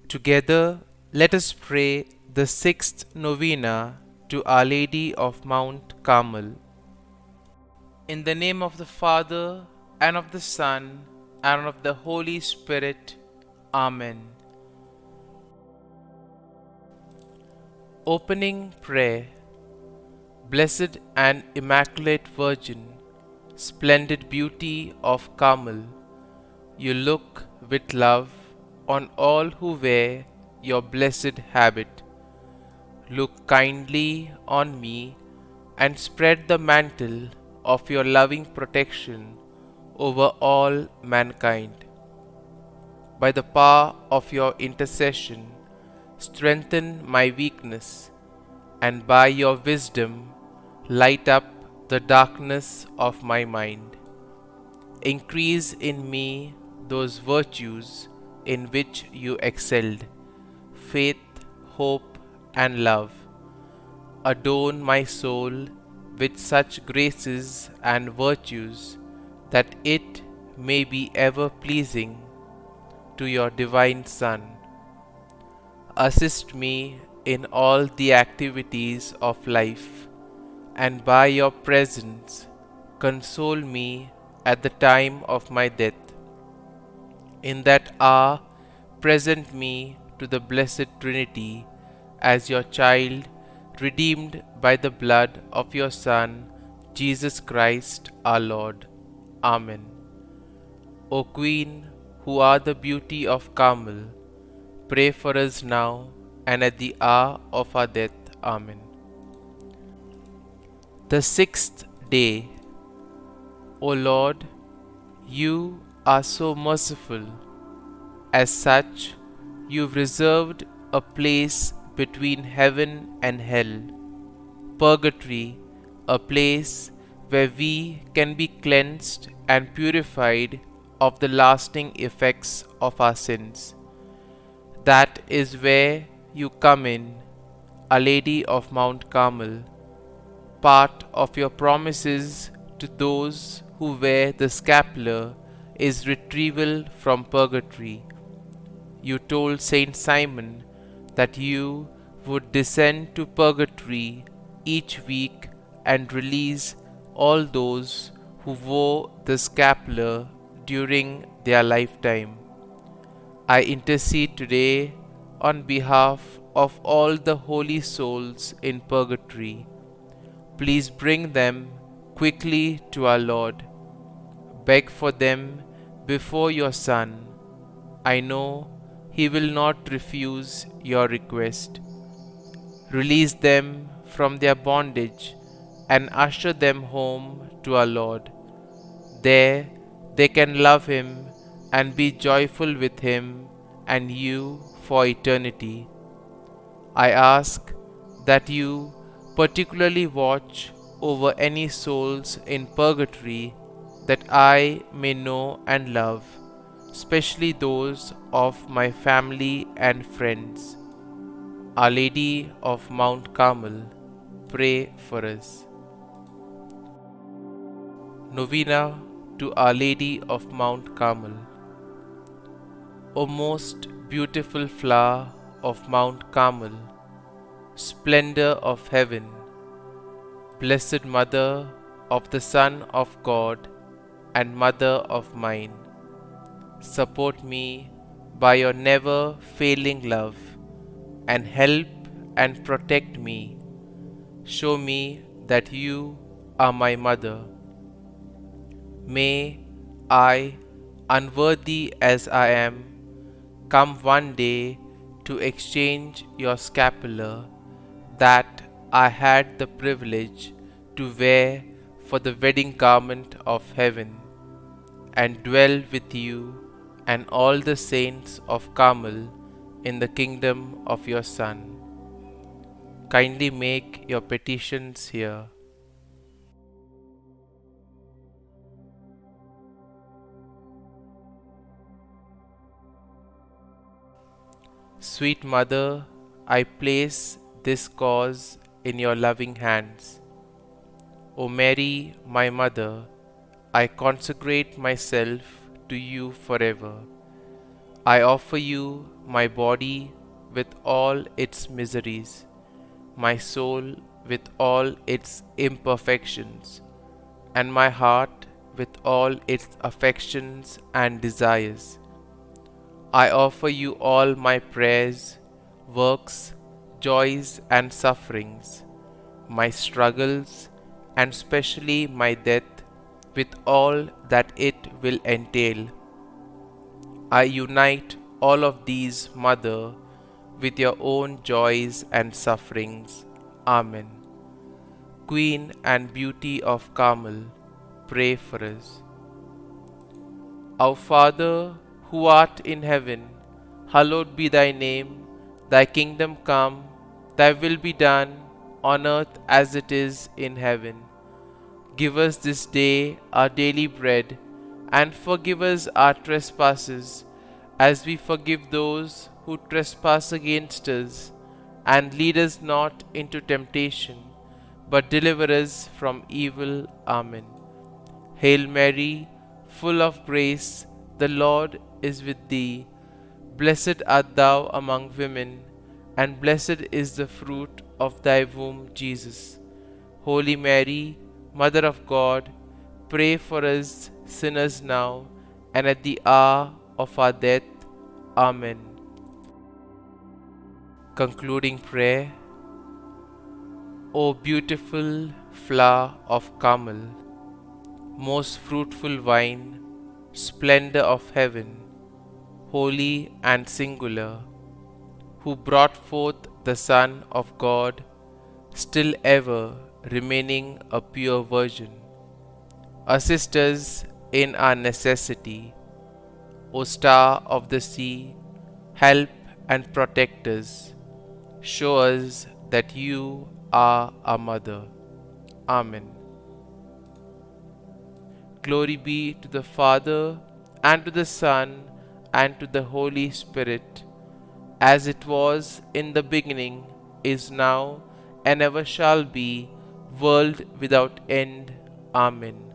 Together, let us pray the sixth novena to Our Lady of Mount Carmel. In the name of the Father, and of the Son, and of the Holy Spirit. Amen. Opening Prayer. Blessed and Immaculate Virgin, splendid beauty of Carmel, you look with love on all who wear your blessed habit. Look kindly on me and spread the mantle of your loving protection over all mankind. By the power of your intercession, strengthen my weakness, and by your wisdom, light up the darkness of my mind. Increase in me those virtues in which you excelled, faith, hope, and love. Adorn my soul with such graces and virtues that it may be ever pleasing to your divine Son. Assist me in all the activities of life, and by your presence console me at the time of my death. In that hour, present me to the Blessed Trinity as your child, redeemed by the blood of your Son, Jesus Christ our Lord. Amen. O Queen, who are the beauty of Carmel, pray for us now and at the hour of our death. Amen. The sixth day. O Lord, you are so merciful. As such, you've reserved a place between heaven and hell, purgatory, a place where we can be cleansed and purified of the lasting effects of our sins. That is where you come in, Our Lady of Mount Carmel. Part of your promises to those who wear the scapular is retrieval from purgatory. You told Saint Simon that you would descend to purgatory each week and release all those who wore the scapular during their lifetime. I intercede today on behalf of all the holy souls in purgatory. Please bring them quickly to our Lord. Beg for them before your Son. I know He will not refuse your request. Release them from their bondage and usher them home to our Lord. There they can love Him and be joyful with Him and you for eternity. I ask that you particularly watch over any souls in purgatory that I may know and love, especially those of my family and friends. Our Lady of Mount Carmel, pray for us. Novena to Our Lady of Mount Carmel. O most beautiful flower of Mount Carmel, splendor of heaven, blessed Mother of the Son of God and Mother of mine, support me by your never failing love and help and protect me. Show me that you are my Mother. May I, unworthy as I am, come one day to exchange your scapular that I had the privilege to wear for the wedding garment of heaven, and dwell with you and all the saints of Carmel in the kingdom of your Son. Kindly make your petitions here. Sweet Mother, I place this cause in your loving hands. O Mary, my Mother, I consecrate myself to you forever. I offer you my body with all its miseries, my soul with all its imperfections, and my heart with all its affections and desires. I offer you all my prayers, works, joys, and sufferings, my struggles, and specially my death, with all that it will entail. I unite all of these, Mother, with your own joys and sufferings. Amen. Queen and Beauty of Carmel, pray for us. Our Father, who art in heaven, hallowed be thy name. Thy kingdom come, thy will be done, on earth as it is in heaven. Give us this day our daily bread, and forgive us our trespasses, as we forgive those who trespass against us. And lead us not into temptation, but deliver us from evil. Amen. Hail Mary, full of grace, the Lord is with thee. Blessed art thou among women, and blessed is the fruit of thy womb, Jesus. Holy Mary, Mother of God, pray for us sinners now and at the hour of our death. Amen. Concluding prayer. O beautiful flower of Carmel, most fruitful vine, splendor of heaven, holy and singular, who brought forth the Son of God, still ever remaining a pure virgin. Assist us in our necessity. O star of the sea, help and protect us. Show us that you are our mother. Amen. Glory be to the Father, and to the Son, and to the Holy Spirit, as it was in the beginning, is now, and ever shall be, world without end. Amen.